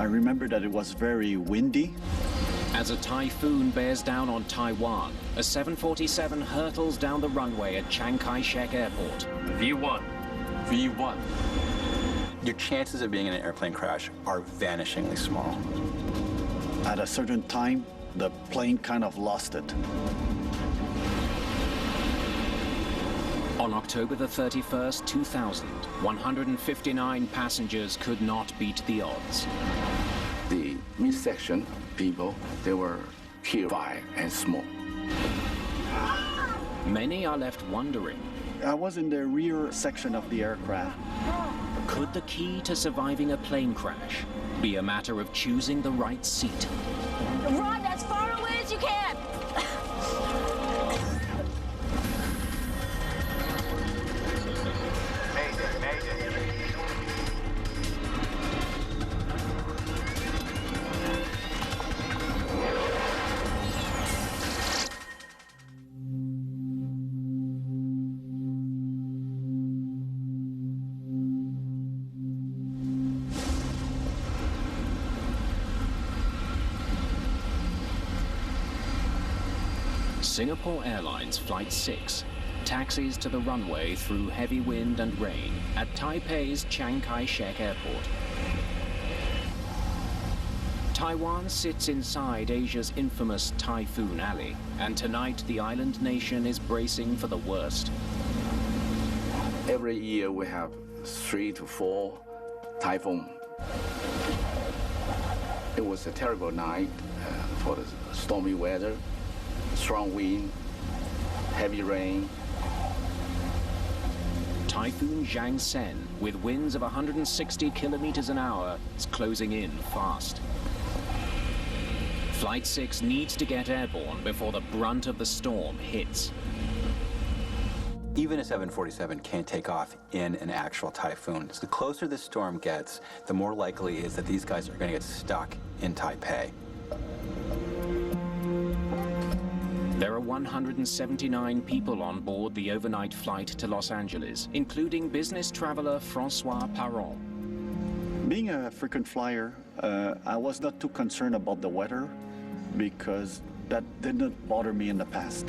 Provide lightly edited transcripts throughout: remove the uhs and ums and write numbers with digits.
I remember that it was very windy. As a typhoon bears down on Taiwan, a 747 hurtles down the runway at Chiang Kai-shek Airport. V1. V1. Your chances of being in an airplane crash are vanishingly small. At a certain time, the plane kind of lost it. On October the 31st, 2000, 159 passengers could not beat the odds. The midsection people, they were killed by and smoke. Many are left wondering, I was in the rear section of the aircraft. could the key to surviving a plane crash be a matter of choosing the right seat? Run as far away as you can! Mayday, mayday. Singapore Airlines Flight 6 taxis to the runway through heavy wind and rain at Taipei's Chiang Kai-shek Airport. Taiwan sits inside Asia's infamous Typhoon Alley, and tonight the island nation is bracing for the worst. Every year we have 3 to 4 typhoons. It was a terrible night for the stormy weather, strong wind, heavy rain. Typhoon Jiangsen, with winds of 160 kilometers an hour, is closing in fast. Flight 6 needs to get airborne before the brunt of the storm hits. Even a 747 can't take off in an actual typhoon. So the closer the storm gets, the more likely it is that these guys are going to get stuck in Taipei. There are 179 people on board the overnight flight to Los Angeles, including business traveler Francois Parent. Being a frequent flyer, I was not too concerned about the weather because that didn't bother me in the past.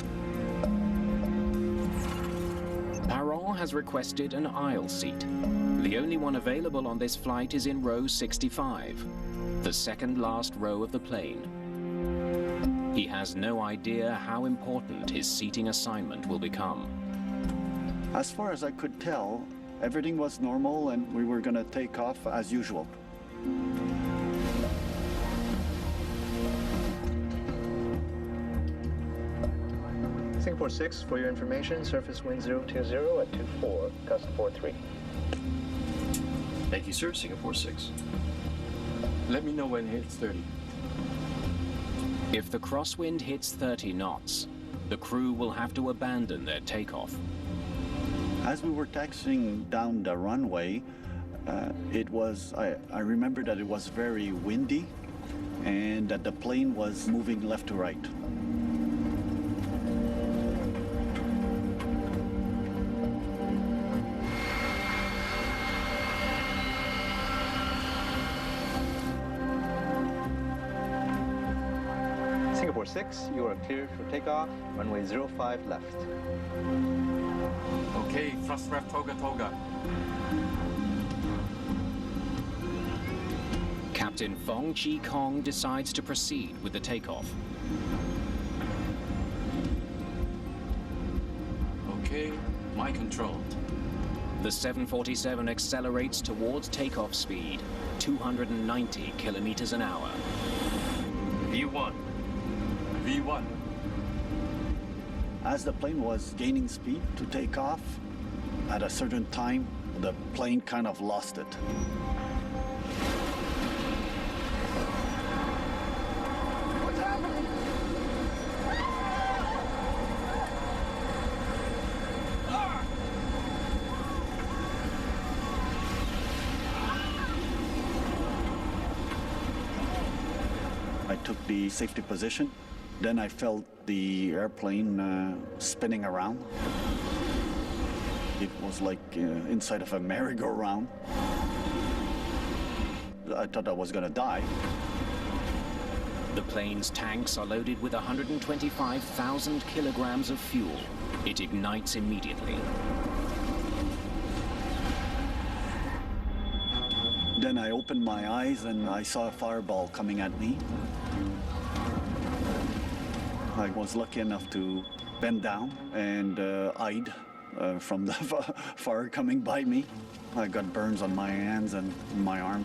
Parent has requested an aisle seat. The only one available on this flight is in row 65, the second last row of the plane. He has no idea how important his seating assignment will become. As far as I could tell, everything was normal and we were going to take off as usual. Singapore 6, for your information, surface wind 020 at 24, gust 43. Thank you, sir. Singapore 6. Let me know when it hits 30. If the crosswind hits 30 knots, the crew will have to abandon their takeoff. As we were taxiing down the runway, I remember that it was very windy and that the plane was moving left to right. Singapore 6, you are cleared for takeoff, runway 05 left. Okay, thrust left, toga, toga. Captain Fong Chi Kong decides to proceed with the takeoff. Okay, mind controlled. The 747 accelerates towards takeoff speed, 290 kilometers an hour. V1. V1. As the plane was gaining speed to take off, at a certain time, the plane kind of lost it. What's happening? I took the safety position. Then I felt the airplane spinning around. It was like inside of a merry-go-round. I thought I was going to die. The plane's tanks are loaded with 125,000 kilograms of fuel. It ignites immediately. Then I opened my eyes and I saw a fireball coming at me. I was lucky enough to bend down and hide from the fire coming by me. I got burns on my hands and my arm.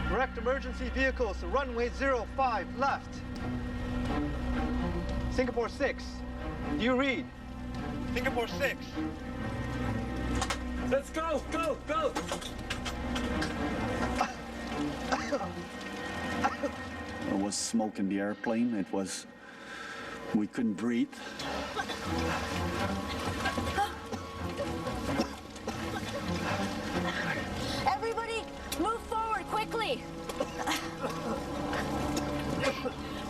Direct emergency vehicles to runway 05 left. Singapore 6. Do you read? Singapore 6. Let's go, go, go! There was smoke in the airplane. We couldn't breathe. Everybody, move forward quickly.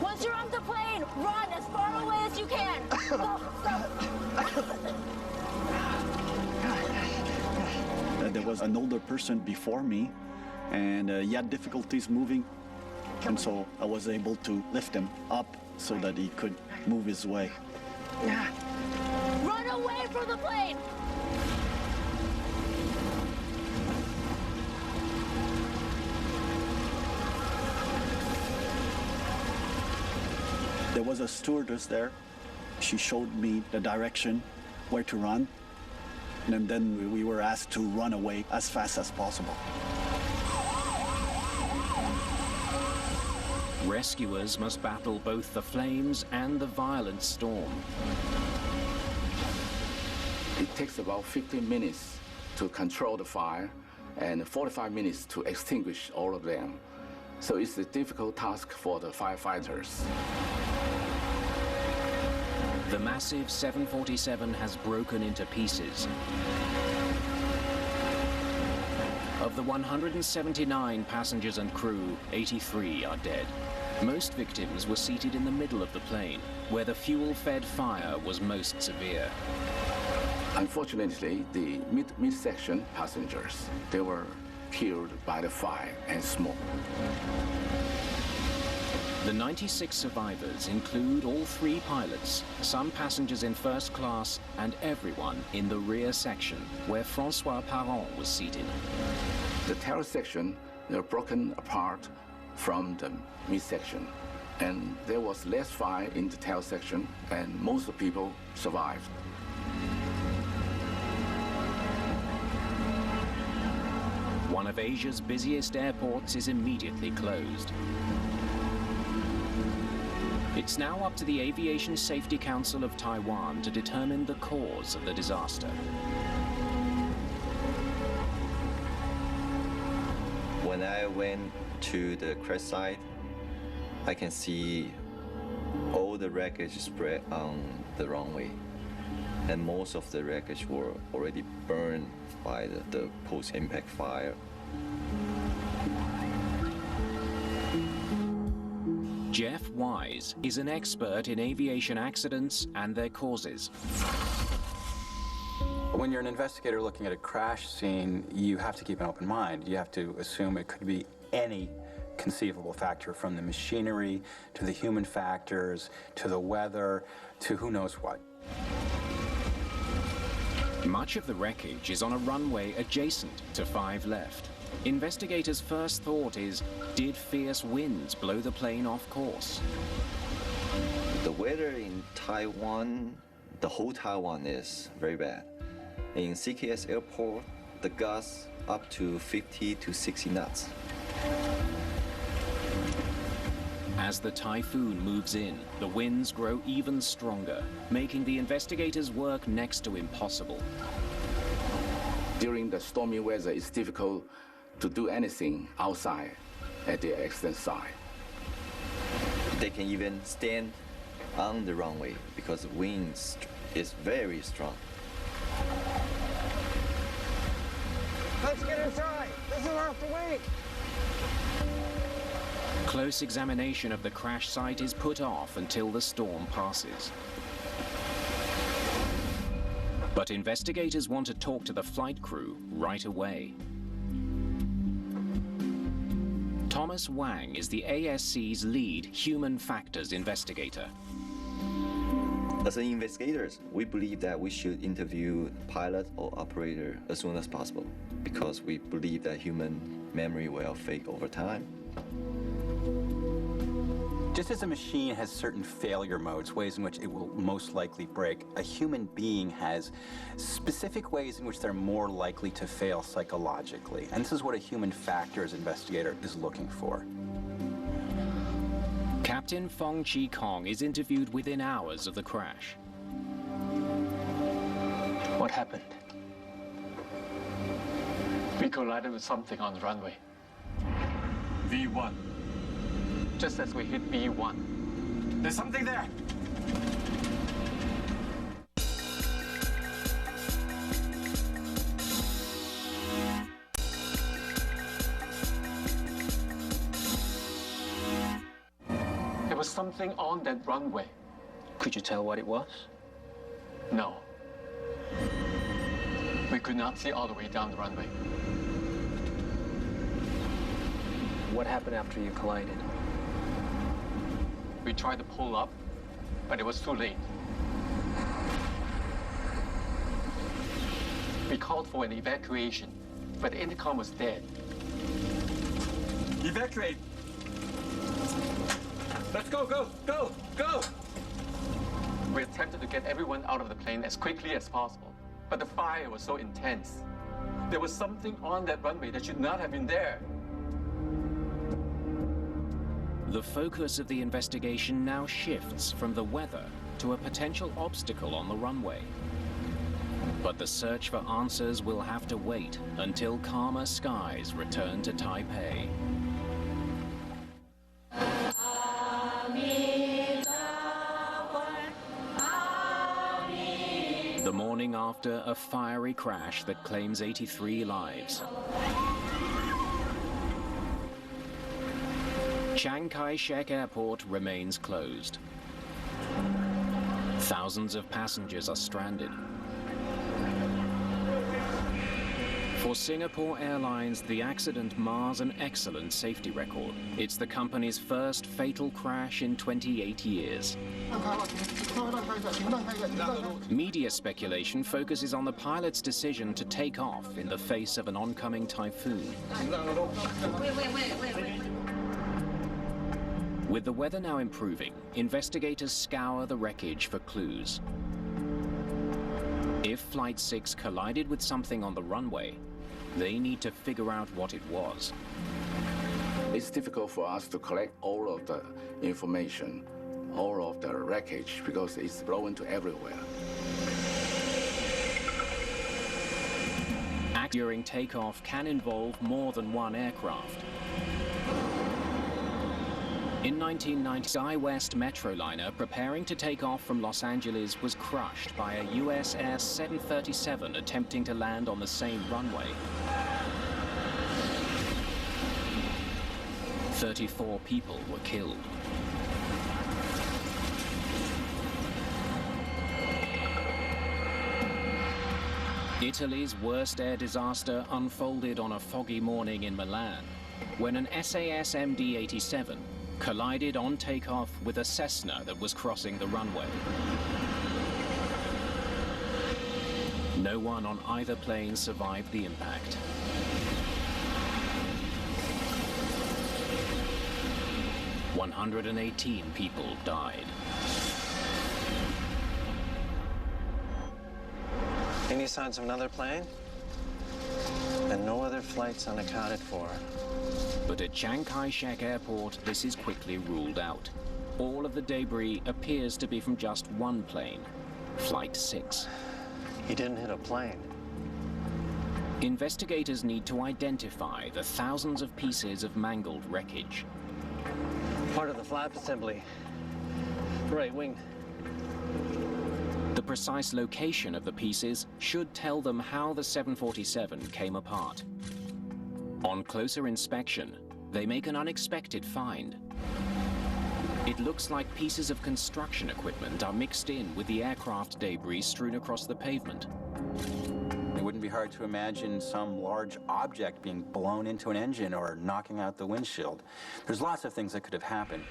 Once you're on the plane, run as far away as you can. Go, go. There was an older person before me, and he had difficulties moving. And so I was able to lift him up so that he could move his way. Run away from the plane. There was a stewardess there. She showed me the direction, where to run. And then we were asked to run away as fast as possible. Rescuers must battle both the flames and the violent storm. It takes about 15 minutes to control the fire and 45 minutes to extinguish all of them. So it's a difficult task for the firefighters. The massive 747 has broken into pieces. Of the 179 passengers and crew, 83 are dead. Most victims were seated in the middle of the plane, where the fuel-fed fire was most severe. Unfortunately, the midsection passengers, they were killed by the fire and smoke. The 96 survivors include all 3 pilots, some passengers in first class, and everyone in the rear section, where François Parent was seated. The tail section, they're broken apart from the midsection, and there was less fire in the tail section, and most of the people survived. One of Asia's busiest airports is immediately closed. It's now up to the Aviation Safety Council of Taiwan to determine the cause of the disaster. When I went to the crash site, I can see all the wreckage spread on the runway. And most of the wreckage were already burned by the post-impact fire. Jeff Wise is an expert in aviation accidents and their causes. When you're an investigator looking at a crash scene, you have to keep an open mind. You have to assume it could be any conceivable factor, from the machinery to the human factors to the weather to who knows what. Much of the wreckage is on a runway adjacent to 5 left. Investigators' first thought is, did fierce winds blow the plane off course? The weather in Taiwan, the whole Taiwan is very bad. In CKS Airport, the gusts up to 50 to 60 knots. As the typhoon moves in, the winds grow even stronger, making the investigators' work next to impossible. During the stormy weather, it's difficult to do anything outside at the accident site. They can even stand on the runway because the wind is very strong. Let's get inside. This will have to wait. Close examination of the crash site is put off until the storm passes. But investigators want to talk to the flight crew right away. Thomas Wang is the ASC's lead human factors investigator. As investigators, we believe that we should interview pilot or operator as soon as possible because we believe that human memory will fade over time. Just as a machine has certain failure modes, ways in which it will most likely break, a human being has specific ways in which they're more likely to fail psychologically. And this is what a human factors investigator is looking for. Captain Fong Chi Kong is interviewed within hours of the crash. What happened? We collided with something on the runway. V1. Just as we hit V1. There's something there! There was something on that runway. Could you tell what it was? No. We could not see all the way down the runway. What happened after you collided? We tried to pull up, but it was too late. We called for an evacuation, but the intercom was dead. Evacuate! Let's go, go, go, go! We attempted to get everyone out of the plane as quickly as possible, but the fire was so intense. There was something on that runway that should not have been there. The focus of the investigation now shifts from the weather to a potential obstacle on the runway. But the search for answers will have to wait until calmer skies return to Taipei. The morning after a fiery crash that claims 83 lives. Chiang Kai-shek Airport remains closed. Thousands of passengers are stranded. For Singapore Airlines, the accident mars an excellent safety record. It's the company's first fatal crash in 28 years. Media speculation focuses on the pilot's decision to take off in the face of an oncoming typhoon. With the weather now improving, investigators scour the wreckage for clues. If Flight 6 collided with something on the runway, they need to figure out what it was. It's difficult for us to collect all of the information, all of the wreckage, because it's blown to everywhere. During takeoff can involve more than one aircraft. In 1990, SkyWest Metroliner preparing to take off from Los Angeles was crushed by a US Air 737 attempting to land on the same runway. 34 people were killed. Italy's worst air disaster unfolded on a foggy morning in Milan, when an SAS MD-87 collided on takeoff with a Cessna that was crossing the runway. No one on either plane survived the impact. "118 people died. Any signs of another plane? And no other flights unaccounted for. But at Chiang Kai-shek Airport, this is quickly ruled out. All of the debris appears to be from just one plane, Flight 6. He didn't hit a plane. Investigators need to identify the thousands of pieces of mangled wreckage. Part of the flap assembly. Right wing. The precise location of the pieces should tell them how the 747 came apart. On closer inspection, they make an unexpected find. It looks like pieces of construction equipment are mixed in with the aircraft debris strewn across the pavement. It wouldn't be hard to imagine some large object being blown into an engine or knocking out the windshield. There's lots of things that could have happened.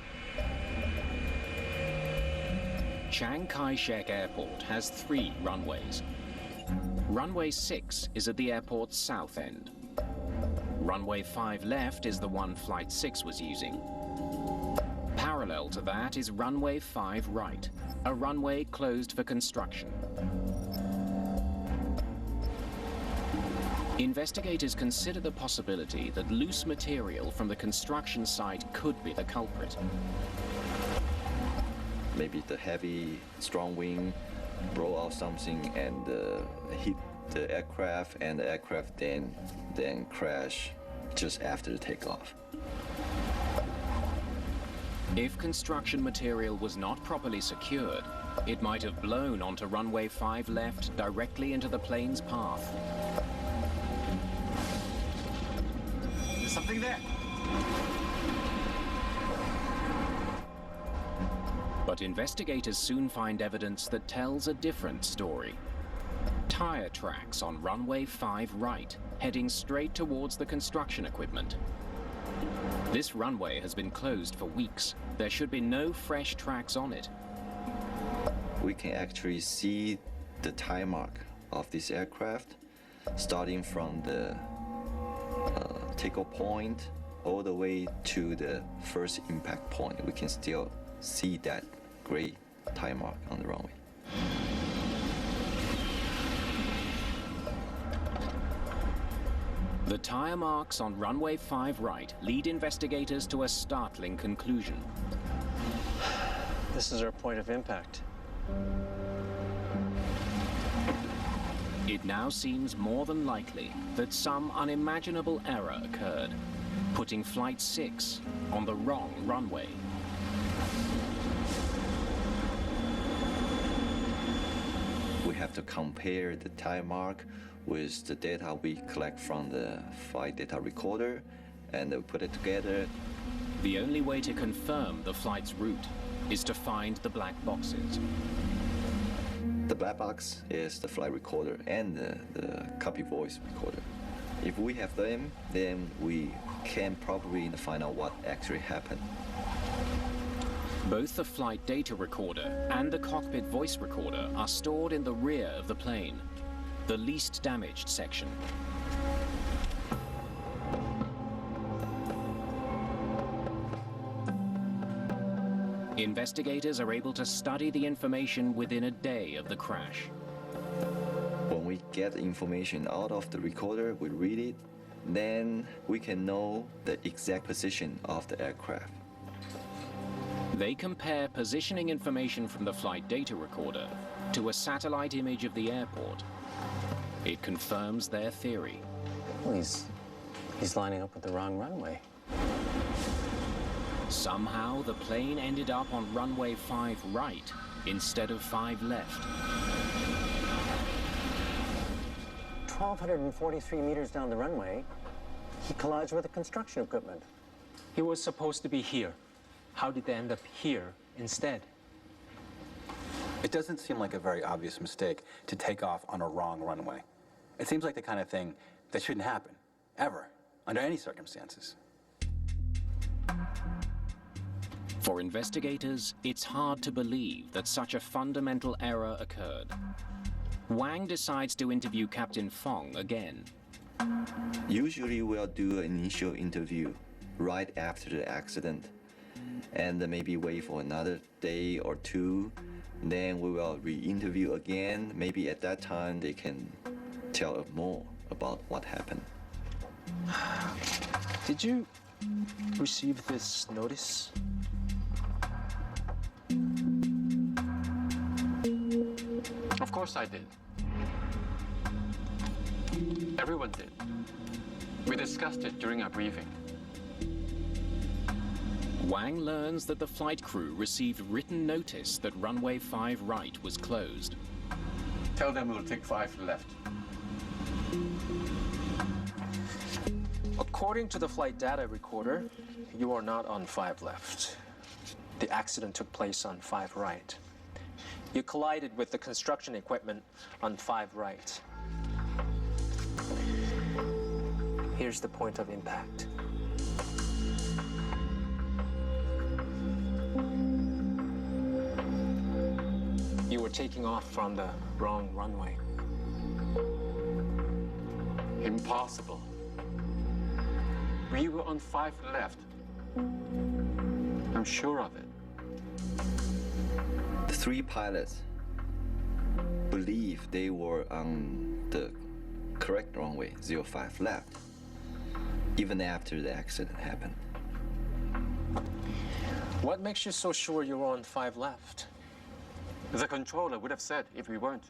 Chiang Kai-shek Airport has 3 runways. Runway 6 is at the airport's south end. Runway 5 left is the one Flight 6 was using. Parallel to that is runway 5 right, a runway closed for construction. Investigators consider the possibility that loose material from the construction site could be the culprit. Maybe the heavy, strong wind blow out something and hit the aircraft, and the aircraft then crash just after the takeoff. If construction material was not properly secured, it might have blown onto runway 5 left directly into the plane's path. There's something there. But investigators soon find evidence that tells a different story. Tire tracks on runway 5 right, heading straight towards the construction equipment. This runway has been closed for weeks. There should be no fresh tracks on it. We can actually see the tire mark of this aircraft, starting from the takeoff point all the way to the first impact point. We can still see that gray tire mark on the runway. The tire marks on runway 5 right lead investigators to a startling conclusion. This is our point of impact. It now seems more than likely that some unimaginable error occurred, putting Flight 6 on the wrong runway. We have to compare the tire mark with the data we collect from the flight data recorder and put it together. The only way to confirm the flight's route is to find the black boxes. The black box is the flight recorder and the copy voice recorder. If we have them, then we can probably find out what actually happened. Both the flight data recorder and the cockpit voice recorder are stored in the rear of the plane, the least damaged section. Investigators are able to study the information within a day of the crash. When we get the information out of the recorder, we read it, then we can know the exact position of the aircraft. They compare positioning information from the flight data recorder to a satellite image of the airport. It confirms their theory. Well, he's lining up with the wrong runway. Somehow, the plane ended up on runway 5 right instead of 5 left. 1,243 meters down the runway, he collided with the construction equipment. He was supposed to be here. How did they end up here instead? It doesn't seem like a very obvious mistake to take off on a wrong runway. It seems like the kind of thing that shouldn't happen, ever, under any circumstances. For investigators, it's hard to believe that such a fundamental error occurred. Wang decides to interview Captain Fong again. Usually we'll do an initial interview right after the accident, and maybe wait for another day or two. Then we will re-interview again. Maybe at that time they can tell us more about what happened. Did you receive this notice? Of course I did. Everyone did. We discussed it during our briefing. Wang learns that the flight crew received written notice that runway 5 right was closed. Tell them we'll take 5 left. According to the flight data recorder, you are not on 5 left. The accident took place on 5 right. You collided with the construction equipment on 5 right. Here's the point of impact. You were taking off from the wrong runway. Impossible. We were on 5 left. I'm sure of it. The 3 pilots believe they were on the correct runway, 05 left, even after the accident happened. What makes you so sure you were on 5 left? The controller would have said if we weren't.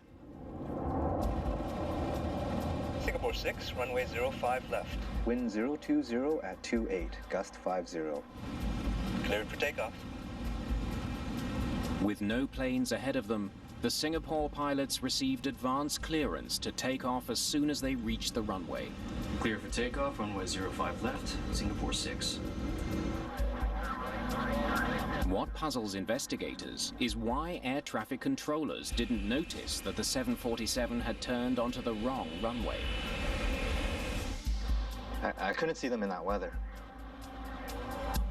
Singapore 6, runway 05 left. Wind 020 at 28, gust 50. Cleared for takeoff. With no planes ahead of them, the Singapore pilots received advance clearance to take off as soon as they reached the runway. Clear for takeoff, runway 05 left, Singapore 6. What puzzles investigators is why air traffic controllers didn't notice that the 747 had turned onto the wrong runway. I couldn't see them in that weather.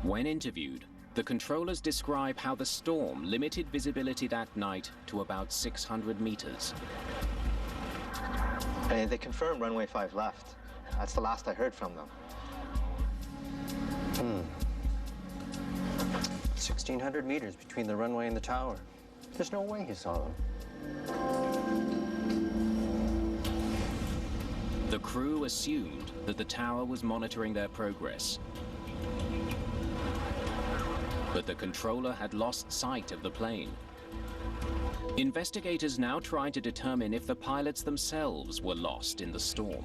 When interviewed, the controllers describe how the storm limited visibility that night to about 600 meters. And they confirmed runway 5 left. That's the last I heard from them. 1,600 meters between the runway and the tower. There's no way he saw them. The crew assumed that the tower was monitoring their progress. But the controller had lost sight of the plane. Investigators now try to determine if the pilots themselves were lost in the storm.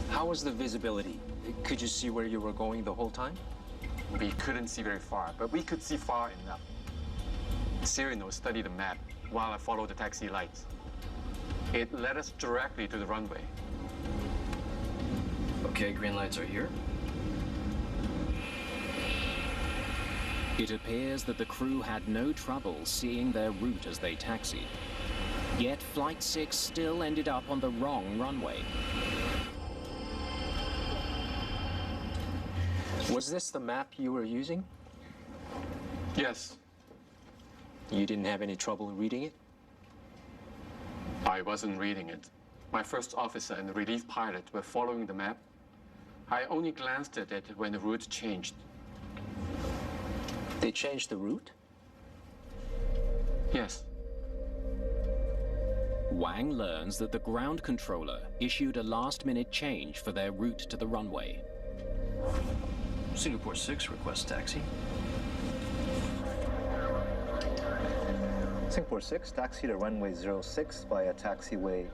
How was the visibility? Could you see where you were going the whole time? We couldn't see very far, but we could see far enough. Cyrano studied the map while I followed the taxi lights. It led us directly to the runway. Okay, green lights are here. It appears that the crew had no trouble seeing their route as they taxied. Yet Flight 6 still ended up on the wrong runway. Was this the map you were using? Yes. You didn't have any trouble reading it? I wasn't reading it. My first officer and the relief pilot were following the map. I only glanced at it when the route changed. They changed the route? Yes. Wang learns that the ground controller issued a last-minute change for their route to the runway. Singapore 6 requests taxi. Singapore 6, taxi to runway 06 via taxiway.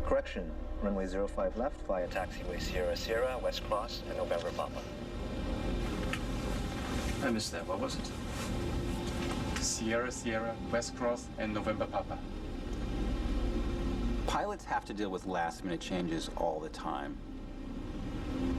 Correction, runway 05 left via taxiway Sierra Sierra, West Cross, and November Papa. I missed that. What was it? Sierra Sierra, West Cross, and November Papa. Pilots have to deal with last-minute changes all the time.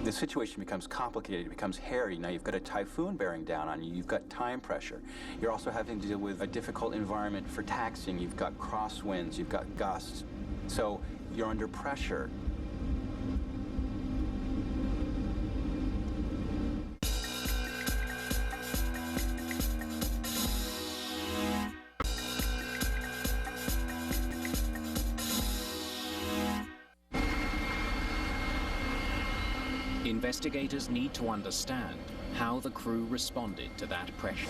The situation becomes complicated, it becomes hairy. Now you've got a typhoon bearing down on you, you've got time pressure. You're also having to deal with a difficult environment for taxiing. You've got crosswinds, you've got gusts. So you're under pressure. Investigators need to understand how the crew responded to that pressure.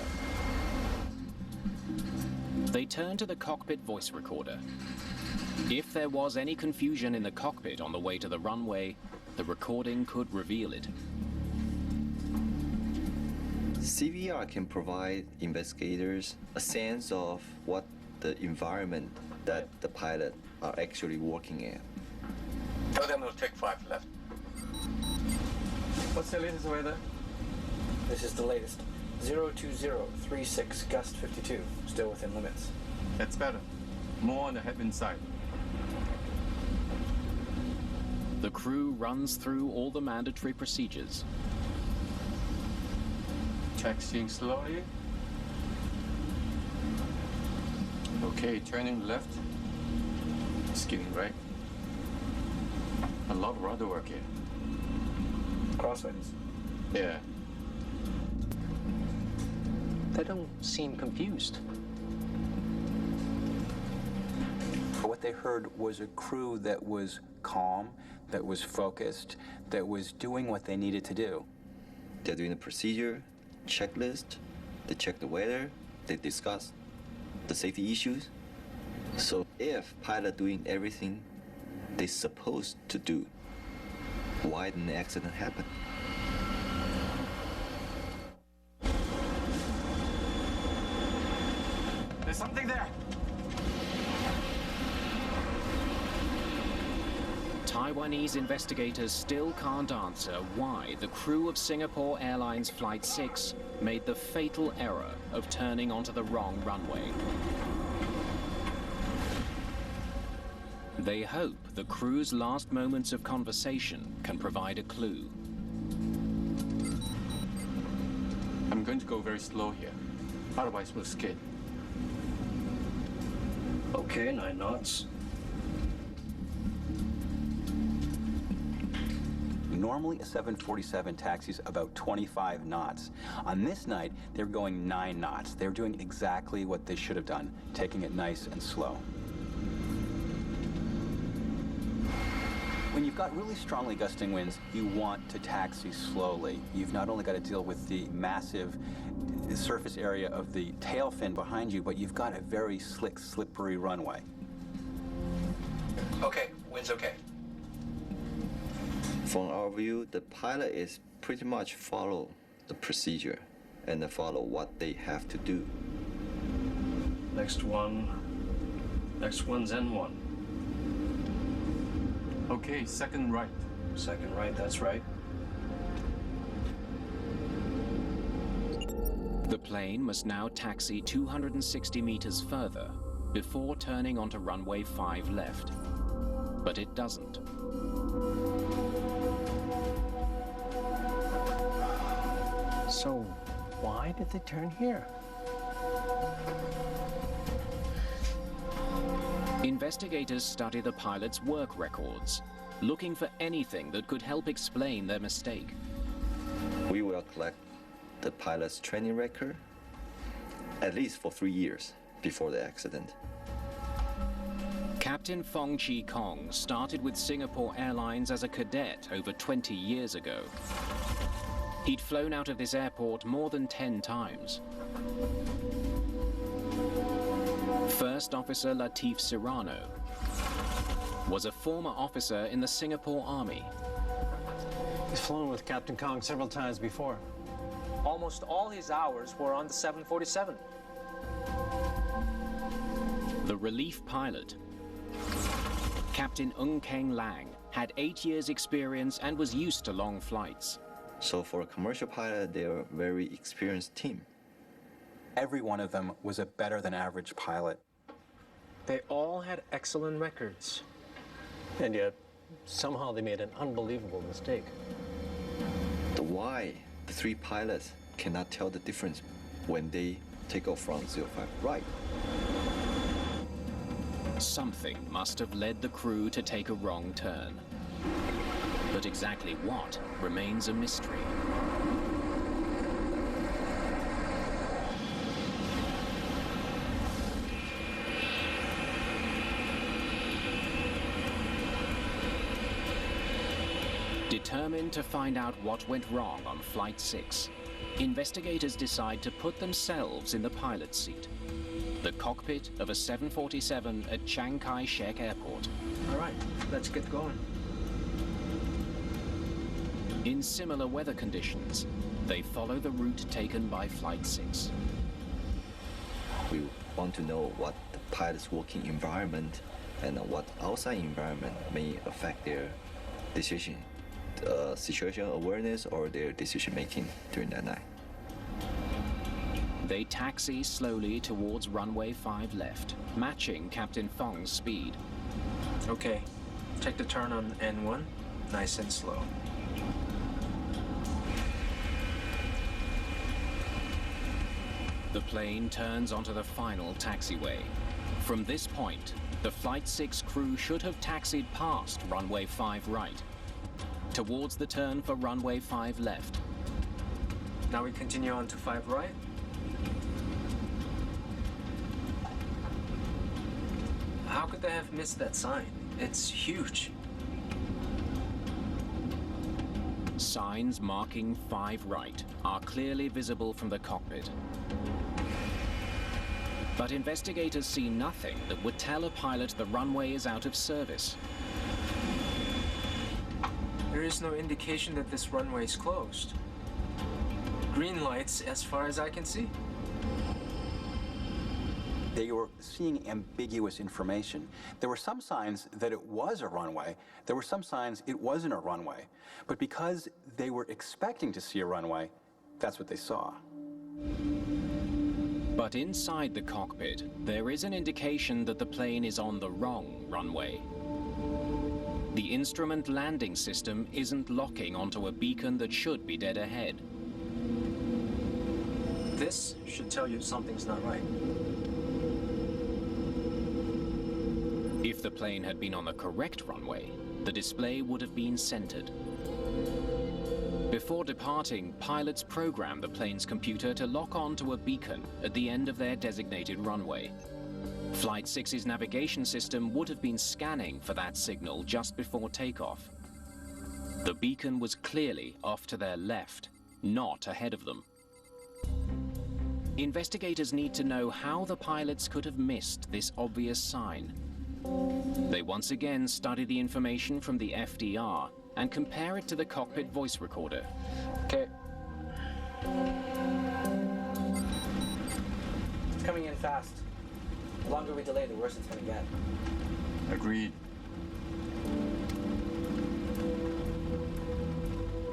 They turn to the cockpit voice recorder. If there was any confusion in the cockpit on the way to the runway, the recording could reveal it. CVR can provide investigators a sense of what the environment that the pilot are actually working at. Tell them to take 5 left. What's the latest weather? This is the latest. 02036, gust 52, still within limits. That's better. More on the headwind side. crew runs through all the mandatory procedures. Taxiing slowly. Okay, turning left. Skidding right. A lot of rudder work here. Crosswinds. Yeah. They don't seem confused. What they heard was a crew that was calm, that was focused, that was doing what they needed to do. They're doing the procedure, checklist, they check the weather, they discuss the safety issues. So if pilot doing everything they're supposed to do, why didn't the accident happen? There's something there. Taiwanese investigators still can't answer why the crew of Singapore Airlines Flight 6 made the fatal error of turning onto the wrong runway. They hope the crew's last moments of conversation can provide a clue. I'm going to go very slow here. Otherwise we'll skid. Okay, 9 knots. Normally, a 747 taxis about 25 knots. On this night, they're going 9 knots. They're doing exactly what they should have done, taking it nice and slow. When you've got really strongly gusting winds, you want to taxi slowly. You've not only got to deal with the massive surface area of the tail fin behind you, but you've got a very slick, slippery runway. Okay, wind's okay. From our view, the pilot is pretty much follow the procedure and follow what they have to do. Next one's N1. Okay, second right. Second right, that's right. The plane must now taxi 260 meters further before turning onto runway 5 left. But it doesn't. So, why did they turn here? Investigators study the pilot's work records, looking for anything that could help explain their mistake. We will collect the pilot's training record at least for 3 years before the accident. Captain Fong Chi Kong started with Singapore Airlines as a cadet over 20 years ago. He'd flown out of this airport more than 10 times. First Officer Latif Serrano was a former officer in the Singapore Army. He's flown with Captain Kong several times before. Almost all his hours were on the 747. The relief pilot, Captain Ng Keng Lang, had 8 years' experience and was used to long flights. So for a commercial pilot, they're a very experienced team. Every one of them was a better than average pilot. They all had excellent records. And yet, somehow they made an unbelievable mistake. The why the 3 pilots cannot tell the difference when they take off from 05 right. Something must have led the crew to take a wrong turn. But exactly what remains a mystery. Determined to find out what went wrong on Flight 6, investigators decide to put themselves in the pilot's seat, the cockpit of a 747 at Chiang Kai-shek Airport. All right, let's get going. In similar weather conditions, they follow the route taken by Flight 6. We want to know what the pilot's working environment and what outside environment may affect their decision, situation awareness or their decision making during that night. They taxi slowly towards runway 5 left, matching Captain Fong's speed. Okay, take the turn on N1. nice and slow. The plane turns onto the final taxiway. From this point, the Flight 6 crew should have taxied past runway 5 right, towards the turn for runway 5 left. Now we continue on to 5 right. How could they have missed that sign? It's huge. Signs marking 5 right are clearly visible from the cockpit. But investigators see nothing that would tell a pilot the runway is out of service. There is no indication that this runway is closed. Green lights as far as I can see. They were seeing ambiguous information. There were some signs that it was a runway. There were some signs it wasn't a runway. But because they were expecting to see a runway, that's what they saw. But inside the cockpit, there is an indication that the plane is on the wrong runway. The instrument landing system isn't locking onto a beacon that should be dead ahead. This should tell you something's not right. If the plane had been on the correct runway, the display would have been centered. Before departing, pilots program the plane's computer to lock on to a beacon at the end of their designated runway. Flight 6's navigation system would have been scanning for that signal just before takeoff. The beacon was clearly off to their left, not ahead of them. Investigators need to know how the pilots could have missed this obvious sign. They once again study the information from the FDR and compare it to the cockpit voice recorder. Okay. It's coming in fast. The longer we delay, the worse it's going to get. Agreed.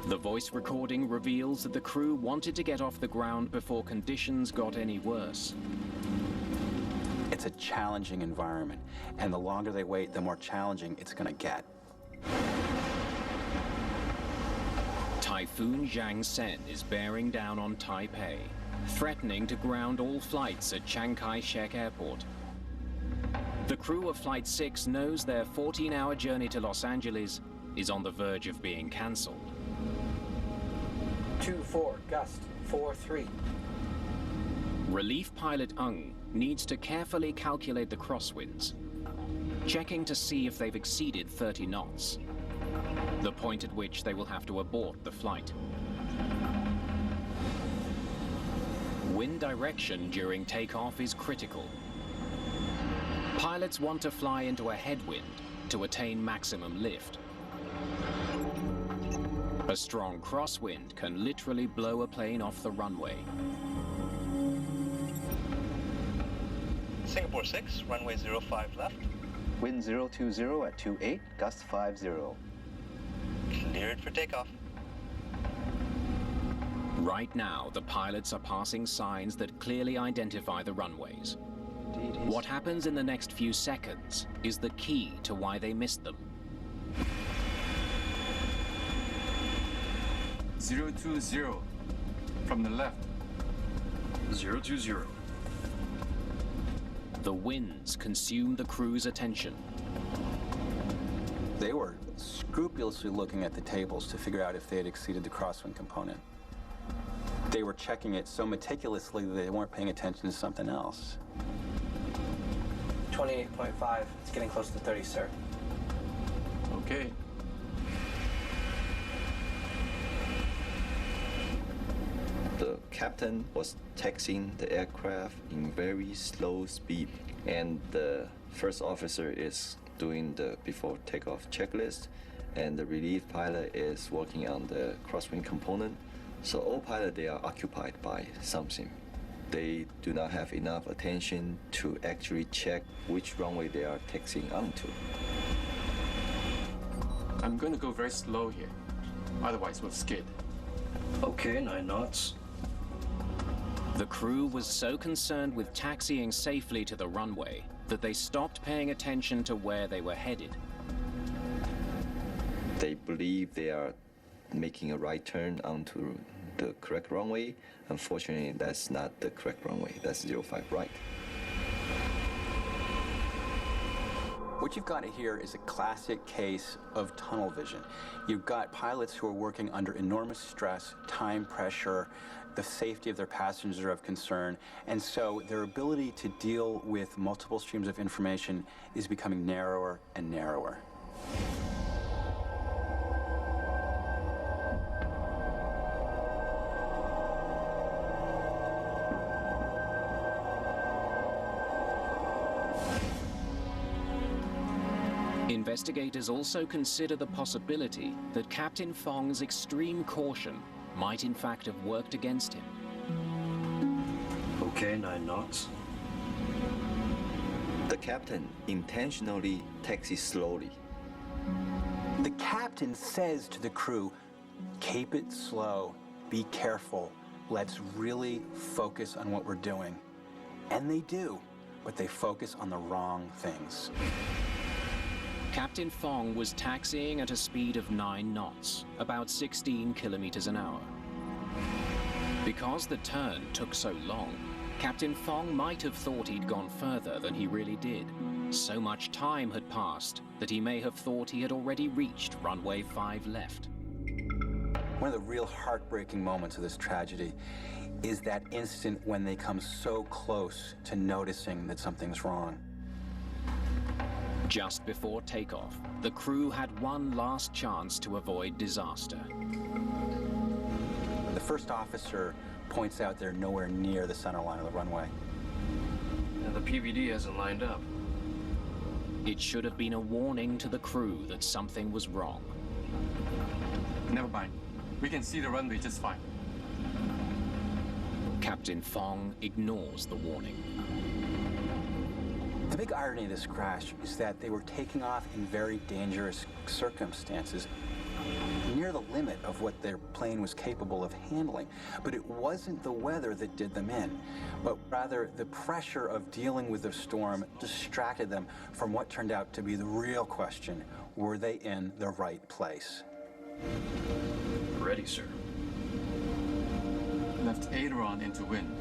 The voice recording reveals that the crew wanted to get off the ground before conditions got any worse. It's a challenging environment, and the longer they wait, the more challenging it's going to get. Typhoon Jiangsen is bearing down on Taipei, threatening to ground all flights at Chiang Kai-shek Airport. The crew of Flight 6 knows their 14-hour journey to Los Angeles is on the verge of being cancelled. 2-4, gust, 4-3. Relief pilot Ng needs to carefully calculate the crosswinds, checking to see if they've exceeded 30 knots, the point at which they will have to abort the flight. Wind direction during takeoff is critical. Pilots want to fly into a headwind to attain maximum lift. A strong crosswind can literally blow a plane off the runway. Singapore 6, runway 05 left. Wind 020 at 28, gust 50. Cleared for takeoff. Right now, the pilots are passing signs that clearly identify the runways. What happens in the next few seconds is the key to why they missed them. 020 from the left. 020. The winds consume the crew's attention. They were scrupulously looking at the tables to figure out if they had exceeded the crosswind component. They were checking it so meticulously that they weren't paying attention to something else. 28.5. It's getting close to 30, sir. Okay. The captain was taxiing the aircraft in very slow speed, and the first officer is doing the before takeoff checklist, and the relief pilot is working on the crosswind component. So all pilots, they are occupied by something. They do not have enough attention to actually check which runway they are taxiing onto. I'm going to go very slow here. Otherwise, we'll skid. Okay, 9 knots. The crew was so concerned with taxiing safely to the runway that they stopped paying attention to where they were headed. They believe they are making a right turn onto the correct runway. Unfortunately, that's not the correct runway. That's 05 right. What you've got here is a classic case of tunnel vision. You've got pilots who are working under enormous stress, time pressure, the safety of their passengers are of concern, and so their ability to deal with multiple streams of information is becoming narrower and narrower. Investigators also consider the possibility that Captain Fong's extreme caution might in fact have worked against him. Okay, 9 knots. The captain intentionally taxis slowly. The captain says to the crew, keep it slow, be careful, let's really focus on what we're doing. And they do, but they focus on the wrong things. Captain Fong was taxiing at a speed of 9 knots, about 16 kilometers an hour. Because the turn took so long, Captain Fong might have thought he'd gone further than he really did. So much time had passed that he may have thought he had already reached runway 5 left. One of the real heartbreaking moments of this tragedy is that instant when they come so close to noticing that something's wrong. Just before takeoff, the crew had one last chance to avoid disaster. The first officer points out they're nowhere near the center line of the runway. And the PVD hasn't lined up. It should have been a warning to the crew that something was wrong. Never mind. We can see the runway just fine. Captain Fong ignores the warning. The big irony of this crash is that they were taking off in very dangerous circumstances, near the limit of what their plane was capable of handling. But it wasn't the weather that did them in, but rather the pressure of dealing with the storm distracted them from what turned out to be the real question: were they in the right place? Ready, sir. Left aileron into wind.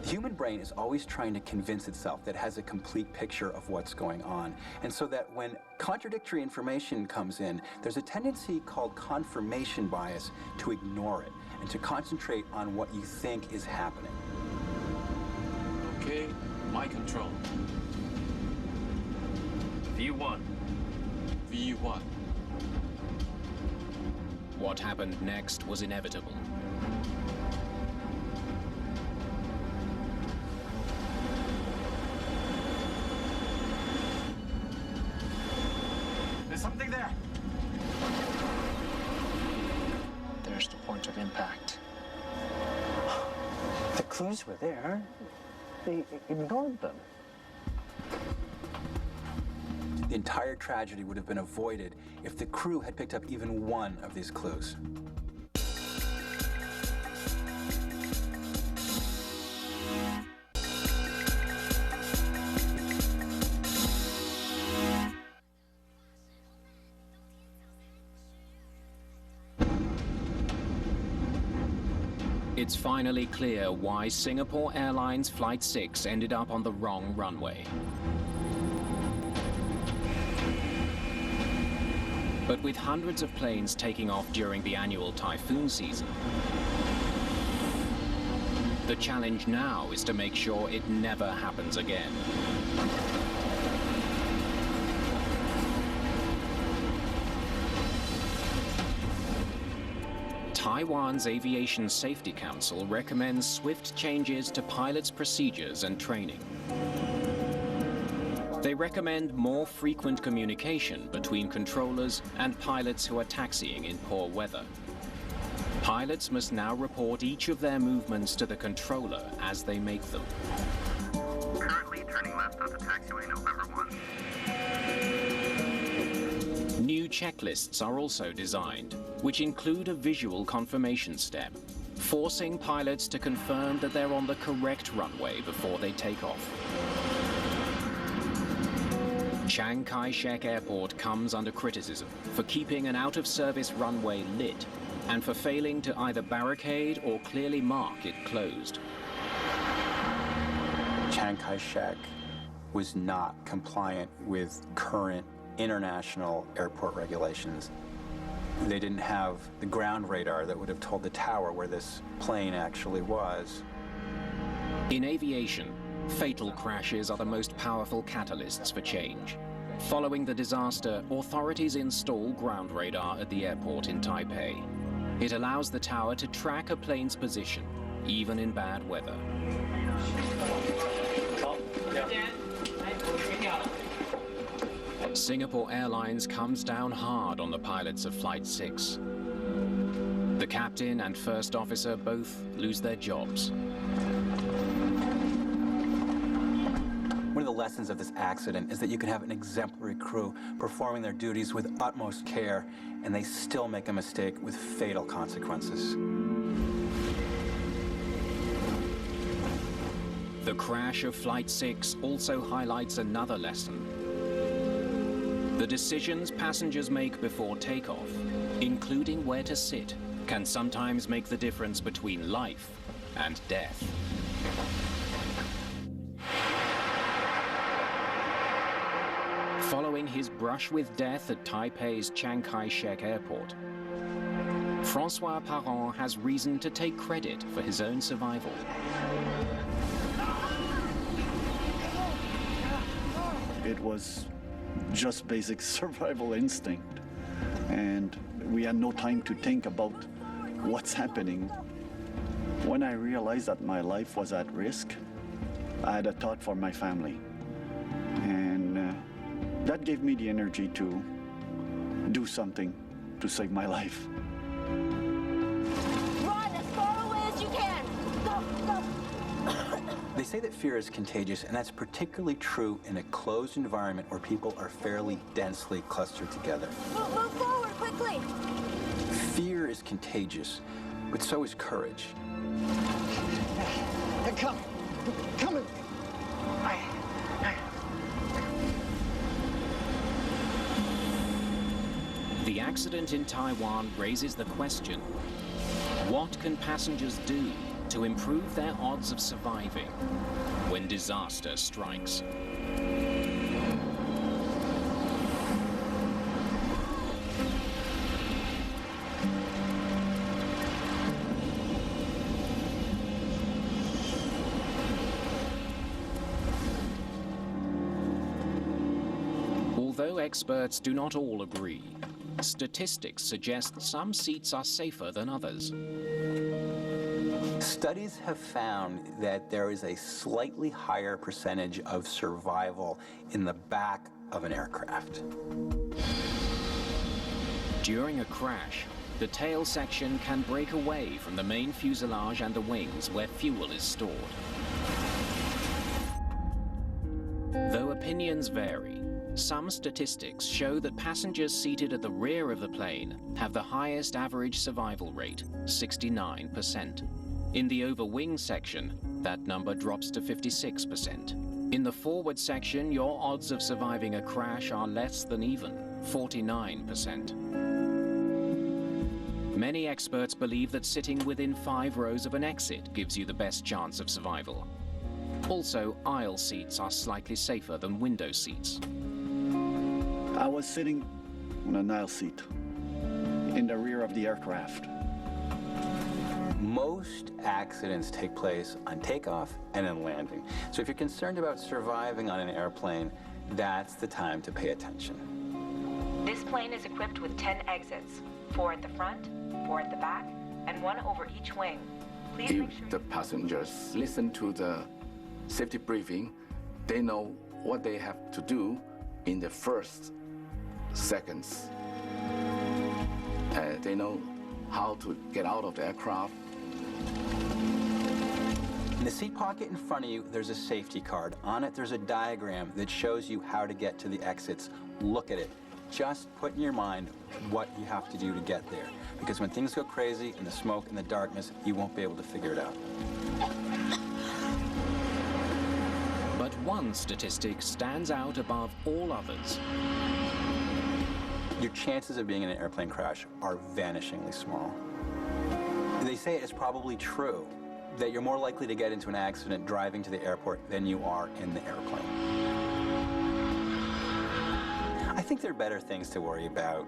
The human brain is always trying to convince itself that it has a complete picture of what's going on. And so that when contradictory information comes in, there's a tendency called confirmation bias to ignore it and to concentrate on what you think is happening. Okay, my control. V1. V1. What happened next was inevitable. Something there. There's the point of impact. The clues were there. They ignored them. The entire tragedy would have been avoided if the crew had picked up even one of these clues. It's finally clear why Singapore Airlines Flight 6 ended up on the wrong runway. But with hundreds of planes taking off during the annual typhoon season, the challenge now is to make sure it never happens again. Taiwan's Aviation Safety Council recommends swift changes to pilots' procedures and training. They recommend more frequent communication between controllers and pilots who are taxiing in poor weather. Pilots must now report each of their movements to the controller as they make them. Currently turning left onto taxiway November 1. New checklists are also designed, which include a visual confirmation step, forcing pilots to confirm that they're on the correct runway before they take off. Chiang Kai-shek Airport comes under criticism for keeping an out-of-service runway lit and for failing to either barricade or clearly mark it closed. Chiang Kai-shek was not compliant with current international airport regulations. They didn't have the ground radar that would have told the tower where this plane actually was. In aviation, fatal crashes are the most powerful catalysts for change. Following the disaster, authorities install ground radar at the airport in Taipei. It allows the tower to track a plane's position, even in bad weather. Singapore Airlines comes down hard on the pilots of Flight 6. The captain and first officer both lose their jobs. One of the lessons of this accident is that you can have an exemplary crew performing their duties with utmost care, and they still make a mistake with fatal consequences. The crash of Flight 6 also highlights another lesson. The decisions passengers make before takeoff, including where to sit, can sometimes make the difference between life and death. Following his brush with death at Taipei's Chiang Kai-shek Airport, Francois Parent has reason to take credit for his own survival. It was just basic survival instinct, and we had no time to think about what's happening. When I realized that my life was at risk, I had a thought for my family, and that gave me the energy to do something to save my life. Run as far away as you can! Go, go! They say that fear is contagious, and that's particularly true in a closed environment where people are fairly densely clustered together. Move forward, quickly! Fear is contagious, but so is courage. Hey, come! Come in! The accident in Taiwan raises the question, what can passengers do to improve their odds of surviving when disaster strikes? Although experts do not all agree, statistics suggest some seats are safer than others. Studies have found that there is a slightly higher percentage of survival in the back of an aircraft. During a crash, the tail section can break away from the main fuselage and the wings where fuel is stored. Though opinions vary, some statistics show that passengers seated at the rear of the plane have the highest average survival rate, 69%. In the over-wing section, that number drops to 56%. In the forward section, your odds of surviving a crash are less than even, 49%. Many experts believe that sitting within 5 rows of an exit gives you the best chance of survival. Also, aisle seats are slightly safer than window seats. I was sitting on an aisle seat in the rear of the aircraft. Most accidents take place on takeoff and in landing. So if you're concerned about surviving on an airplane, that's the time to pay attention. This plane is equipped with 10 exits, 4 at the front, 4 at the back, and 1 over each wing. Please make sure the passengers listen to the safety briefing, they know what they have to do in the first seconds. They know how to get out of the aircraft. In the seat pocket in front of you, there's a safety card. On it, there's a diagram that shows you how to get to the exits. Look at it. Just put in your mind what you have to do to get there. Because when things go crazy in the smoke and the darkness, you won't be able to figure it out. But one statistic stands out above all others. Your chances of being in an airplane crash are vanishingly small. They say it's probably true that you're more likely to get into an accident driving to the airport than you are in the airplane. I think there are better things to worry about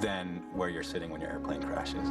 than where you're sitting when your airplane crashes.